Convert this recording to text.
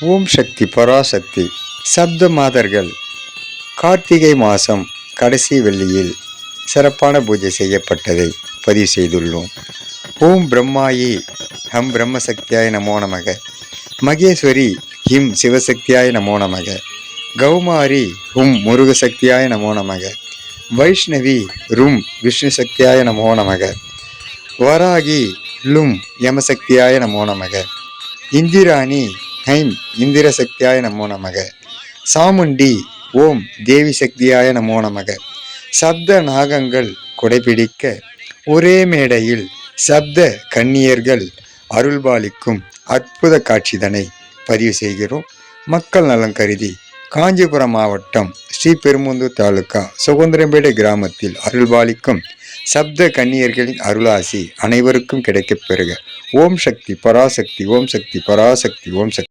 ஓம் சக்தி பராசக்தி. சப்த மாதர்கள் கார்த்திகை மாதம் கடைசி வெள்ளியில் சிறப்பான பூஜை செய்யப்பட்டதை பதிவு செய்துள்ளோம். ஓம் பிரம்மாயி ஹம் பிரம்மசக்தியாய நமோ நமக. மகேஸ்வரி ஹிம் சிவசக்தியாய நமோ நமக. கௌமாரி ஹும் முருகசக்தியாய நமோ நமக. வைஷ்ணவி ரும் விஷ்ணு சக்தியாய நமோ நமக. வராகி லும் யமசக்தியாய நமோ நமக. இந்திராணி ஹைம் இந்திர சக்தியாய நமோ நமக. சாமுண்டி ஓம் தேவி சக்தியாய நமோ நமக. சப்த நாகங்கள் குடைபிடிக்க ஒரே மேடையில் சப்த கன்னியர்கள் அருள்பாலிக்கும் அற்புத காட்சிதனை பதிவு செய்கிறோம். மக்கள் நலம் கருதி காஞ்சிபுரம் மாவட்டம் ஸ்ரீபெரும்புதூர் தாலுகா சுகந்திரம்பேட்டை கிராமத்தில் அருள்பாலிக்கும் சப்த கன்னியர்களின் அருளாசி அனைவருக்கும் கிடைக்கப் பெறுக. ஓம் சக்தி பராசக்தி. ஓம் சக்தி பராசக்தி. ஓம் சக்தி.